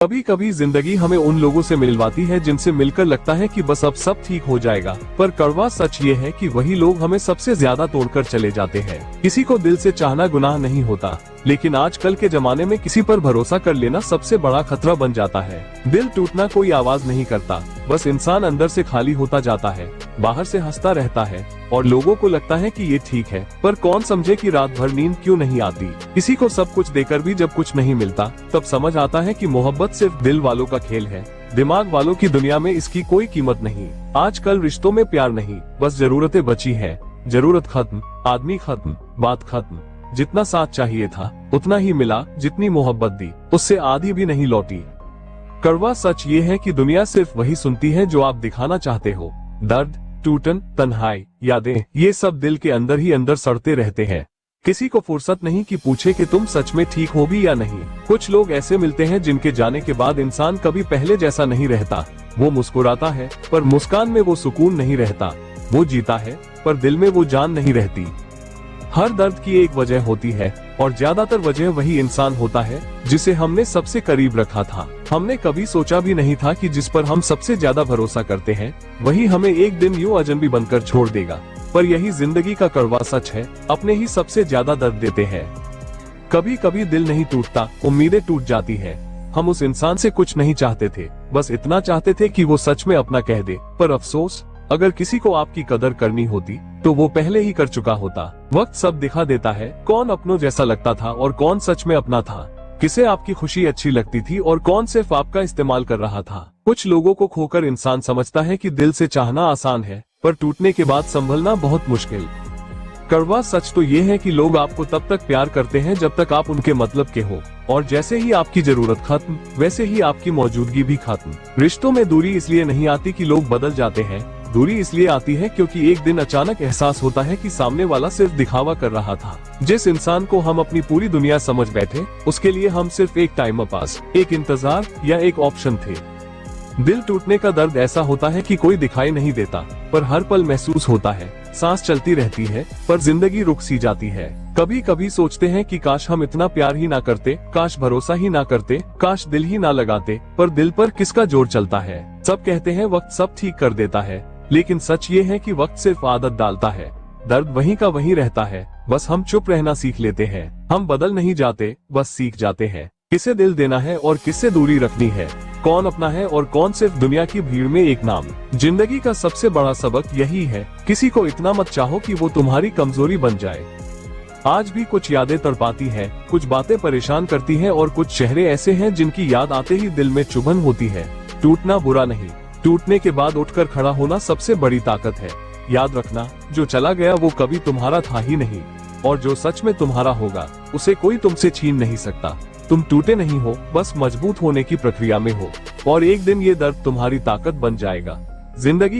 कभी कभी जिंदगी हमें उन लोगों से मिलवाती है जिनसे मिलकर लगता है कि बस अब सब ठीक हो जाएगा, पर कड़वा सच ये है कि वही लोग हमें सबसे ज्यादा तोड़कर चले जाते हैं। किसी को दिल से चाहना गुनाह नहीं होता, लेकिन आजकल के जमाने में किसी पर भरोसा कर लेना सबसे बड़ा खतरा बन जाता है। दिल टूटना कोई आवाज नहीं करता, बस इंसान अंदर से खाली होता जाता है। बाहर से हंसता रहता है और लोगों को लगता है कि ये ठीक है, पर कौन समझे कि रात भर नींद क्यों नहीं आती। किसी को सब कुछ देकर भी जब कुछ नहीं मिलता, तब समझ आता है कि मोहब्बत सिर्फ दिल वालों का खेल है। दिमाग वालों की दुनिया में इसकी कोई कीमत नहीं। आजकल रिश्तों में प्यार नहीं, बस जरूरतें बची है। जरूरत खत्म, आदमी खत्म, बात खत्म। जितना साथ चाहिए था उतना ही मिला, जितनी मोहब्बत दी उससे आधी भी नहीं लौटी। कड़वा सच ये है कि दुनिया सिर्फ वही सुनती है जो आप दिखाना चाहते हो। दर्द, टूटन, तन्हाई, यादें, ये सब दिल के अंदर ही अंदर सड़ते रहते हैं। किसी को फुर्सत नहीं कि पूछे कि तुम सच में ठीक हो भी या नहीं। कुछ लोग ऐसे मिलते हैं जिनके जाने के बाद इंसान कभी पहले जैसा नहीं रहता। वो मुस्कुराता है पर मुस्कान में वो सुकून नहीं रहता। वो जीता है पर दिल में वो जान नहीं रहती। हर दर्द की एक वजह होती है और ज्यादातर वजह वही इंसान होता है जिसे हमने सबसे करीब रखा था। हमने कभी सोचा भी नहीं था कि जिस पर हम सबसे ज्यादा भरोसा करते हैं वही हमें एक दिन यूं अजनबी बनकर छोड़ देगा। पर यही जिंदगी का कड़वा सच है, अपने ही सबसे ज्यादा दर्द देते हैं। कभी कभी दिल नहीं टूटता, उम्मीदें टूट जाती है। हम उस इंसान से कुछ नहीं चाहते थे, बस इतना चाहते थे कि वो सच में अपना कह दे। पर अफसोस, अगर किसी को आपकी कदर करनी होती तो वो पहले ही कर चुका होता। वक्त सब दिखा देता है, कौन अपनों जैसा लगता था और कौन सच में अपना था। किसे आपकी खुशी अच्छी लगती थी और कौन सिर्फ आपका इस्तेमाल कर रहा था। कुछ लोगों को खोकर इंसान समझता है कि दिल से चाहना आसान है, पर टूटने के बाद संभलना बहुत मुश्किल। कड़वा सच तो ये है कि लोग आपको तब तक प्यार करते हैं जब तक आप उनके मतलब के हो, और जैसे ही आपकी जरूरत खत्म, वैसे ही आपकी मौजूदगी भी खत्म। रिश्तों में दूरी इसलिए नहीं आती कि लोग बदल जाते हैं, दूरी इसलिए आती है क्योंकि एक दिन अचानक एहसास होता है कि सामने वाला सिर्फ दिखावा कर रहा था। जिस इंसान को हम अपनी पूरी दुनिया समझ बैठे, उसके लिए हम सिर्फ एक टाइम पास, एक इंतजार या एक ऑप्शन थे। दिल टूटने का दर्द ऐसा होता है कि कोई दिखाई नहीं देता, पर हर पल महसूस होता है। सांस चलती रहती है पर जिंदगी रुक सी जाती है। कभी कभी सोचते हैं कि काश हम इतना प्यार ही ना करते, काश भरोसा ही ना करते, काश दिल ही ना लगाते। पर दिल पर किसका जोर चलता है। सब कहते हैं वक्त सब ठीक कर देता है, लेकिन सच ये है कि वक्त सिर्फ आदत डालता है। दर्द वहीं का वहीं रहता है, बस हम चुप रहना सीख लेते हैं। हम बदल नहीं जाते, बस सीख जाते हैं किसे दिल देना है और किससे दूरी रखनी है, कौन अपना है और कौन सिर्फ दुनिया की भीड़ में एक नाम। जिंदगी का सबसे बड़ा सबक यही है, किसी को इतना मत चाहो कि वो तुम्हारी कमजोरी बन जाए। आज भी कुछ यादें तड़पाती हैं, कुछ बातें परेशान करती हैं और कुछ चेहरे ऐसे हैं जिनकी याद आते ही दिल में चुभन होती है। टूटना बुरा नहीं, टूटने के बाद उठकर खड़ा होना सबसे बड़ी ताकत है। याद रखना, जो चला गया वो कभी तुम्हारा था ही नहीं, और जो सच में तुम्हारा होगा उसे कोई तुमसे छीन नहीं सकता। तुम टूटे नहीं हो, बस मजबूत होने की प्रक्रिया में हो, और एक दिन ये दर्द तुम्हारी ताकत बन जाएगा। जिंदगी